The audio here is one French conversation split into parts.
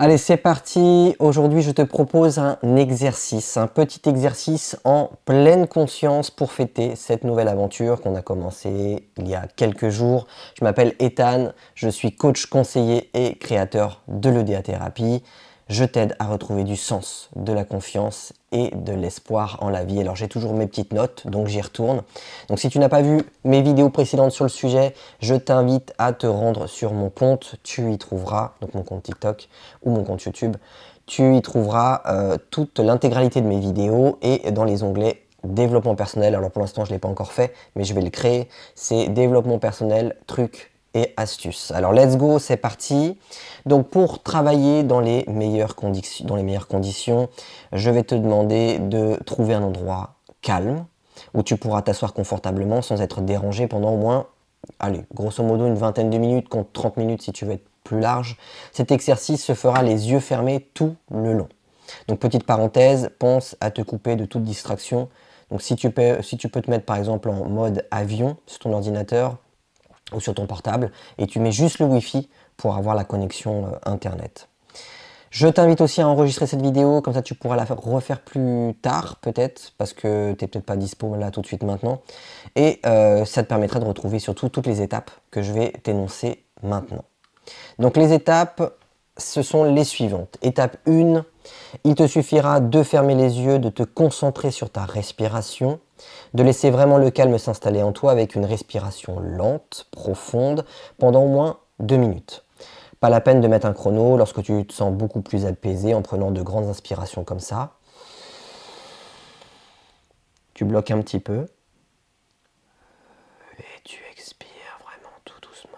Allez, c'est parti. Aujourd'hui, je te propose un exercice, un petit exercice en pleine conscience pour fêter cette nouvelle aventure qu'on a commencée il y a quelques jours. Je m'appelle Ethan, je suis coach conseiller et créateur de l'EDA Thérapie. Je t'aide à retrouver du sens, de la confiance et de l'espoir en la vie. Alors j'ai toujours mes petites notes, donc j'y retourne. Donc si tu n'as pas vu mes vidéos précédentes sur le sujet, je t'invite à te rendre sur mon compte. Tu y trouveras, donc mon compte TikTok ou mon compte YouTube, tu y trouveras toute l'intégralité de mes vidéos et dans les onglets développement personnel. Alors pour l'instant je ne l'ai pas encore fait, mais je vais le créer. C'est développement personnel, trucs et astuces. Alors let's go, c'est parti. Donc pour travailler dans les meilleures conditions, je vais te demander de trouver un endroit calme où tu pourras t'asseoir confortablement sans être dérangé pendant au moins, allez, grosso modo une vingtaine de minutes, compte 30 minutes si tu veux être plus large. Cet exercice se fera les yeux fermés tout le long. Donc petite parenthèse, pense à te couper de toute distraction. Donc si tu peux te mettre par exemple en mode avion sur ton ordinateur, ou sur ton portable et tu mets juste le Wi-Fi pour avoir la connexion Internet. Je t'invite aussi à enregistrer cette vidéo, comme ça tu pourras la refaire plus tard peut-être, parce que tu n'es peut-être pas dispo là tout de suite maintenant. Et ça te permettra de retrouver surtout toutes les étapes que je vais t'énoncer maintenant. Donc les étapes, ce sont les suivantes. Étape 1, il te suffira de fermer les yeux, de te concentrer sur ta respiration, de laisser vraiment le calme s'installer en toi avec une respiration lente, profonde, pendant au moins 2 minutes. Pas la peine de mettre un chrono lorsque tu te sens beaucoup plus apaisé en prenant de grandes inspirations comme ça. Tu bloques un petit peu. Et tu expires vraiment tout doucement.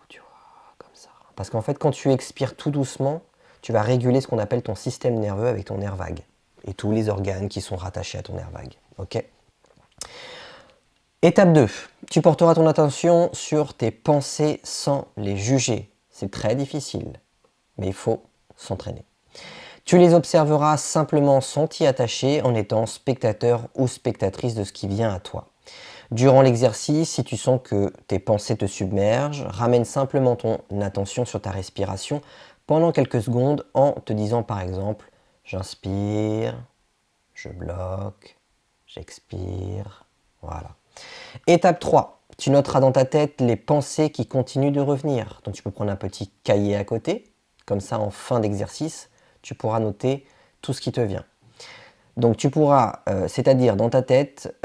Tu vois, comme ça. Parce qu'en fait, quand tu expires tout doucement, tu vas réguler ce qu'on appelle ton système nerveux avec ton nerf vague. Et tous les organes qui sont rattachés à ton nerf vague. Ok ? Étape 2. Tu porteras ton attention sur tes pensées sans les juger. C'est très difficile, mais il faut s'entraîner. Tu les observeras simplement sans t'y attacher en étant spectateur ou spectatrice de ce qui vient à toi. Durant l'exercice, si tu sens que tes pensées te submergent, ramène simplement ton attention sur ta respiration pendant quelques secondes en te disant par exemple « J'inspire, je bloque, j'expire ». Voilà. Étape 3. Tu noteras dans ta tête les pensées qui continuent de revenir. Donc tu peux prendre un petit cahier à côté. Comme ça, en fin d'exercice, tu pourras noter tout ce qui te vient. Donc tu pourras, c'est-à-dire dans ta tête,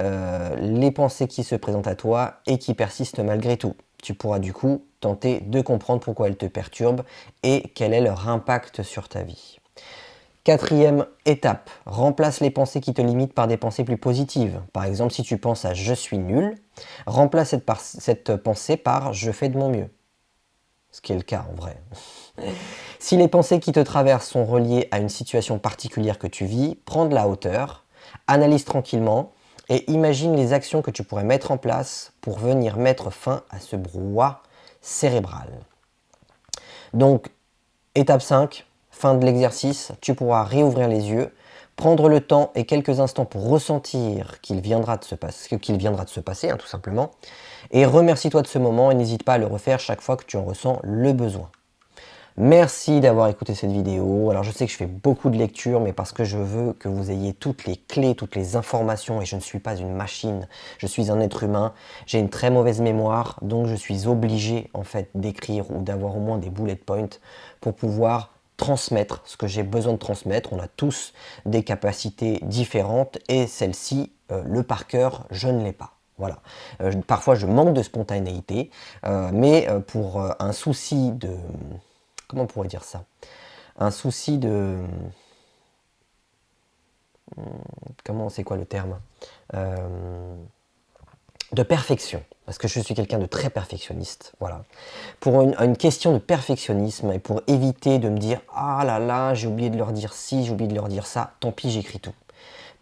les pensées qui se présentent à toi et qui persistent malgré tout. Tu pourras du coup tenter de comprendre pourquoi elles te perturbent et quel est leur impact sur ta vie. 4e étape, remplace les pensées qui te limitent par des pensées plus positives. Par exemple, si tu penses à « je suis nul », remplace cette pensée par « je fais de mon mieux ». Ce qui est le cas en vrai. Si les pensées qui te traversent sont reliées à une situation particulière que tu vis, prends de la hauteur, analyse tranquillement et imagine les actions que tu pourrais mettre en place pour venir mettre fin à ce brouhaha cérébral. Donc, étape 5, fin de l'exercice, tu pourras réouvrir les yeux, prendre le temps et quelques instants pour ressentir ce qu'il viendra de se passer, tout simplement, et remercie-toi de ce moment et n'hésite pas à le refaire chaque fois que tu en ressens le besoin. Merci d'avoir écouté cette vidéo. Alors je sais que je fais beaucoup de lectures, mais parce que je veux que vous ayez toutes les clés, toutes les informations, et je ne suis pas une machine, je suis un être humain, j'ai une très mauvaise mémoire, donc je suis obligé en fait d'écrire ou d'avoir au moins des bullet points pour pouvoir transmettre ce que j'ai besoin de transmettre. On a tous des capacités différentes et celle-ci, le par cœur, je ne l'ai pas. Voilà. Parfois je manque de spontanéité, mais pour un souci de... Comment on pourrait dire ça? Un souci de... Comment, c'est quoi le terme? De perfection. Parce que je suis quelqu'un de très perfectionniste. Voilà. Pour une question de perfectionnisme et pour éviter de me dire « Ah là là, j'ai oublié de leur dire ci, j'ai oublié de leur dire ça », tant pis, j'écris tout.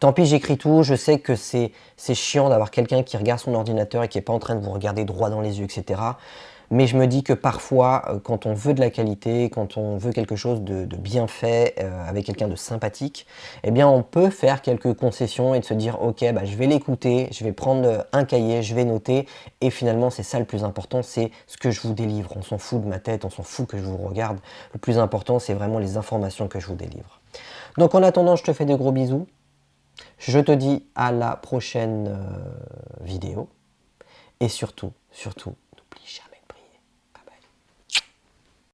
Tant pis, j'écris tout. Je sais que c'est chiant d'avoir quelqu'un qui regarde son ordinateur et qui n'est pas en train de vous regarder droit dans les yeux, etc. Mais je me dis que parfois, quand on veut de la qualité, quand on veut quelque chose de bien fait, avec quelqu'un de sympathique, eh bien on peut faire quelques concessions et de se dire: «OK, bah, je vais l'écouter, je vais prendre, un cahier, je vais noter» et finalement c'est ça le plus important, c'est ce que je vous délivre. On s'en fout de ma tête, on s'en fout que je vous regarde. Le plus important, c'est vraiment les informations que je vous délivre. Donc en attendant, je te fais de gros bisous. Je te dis à la prochaine, vidéo et surtout, n'oublie jamais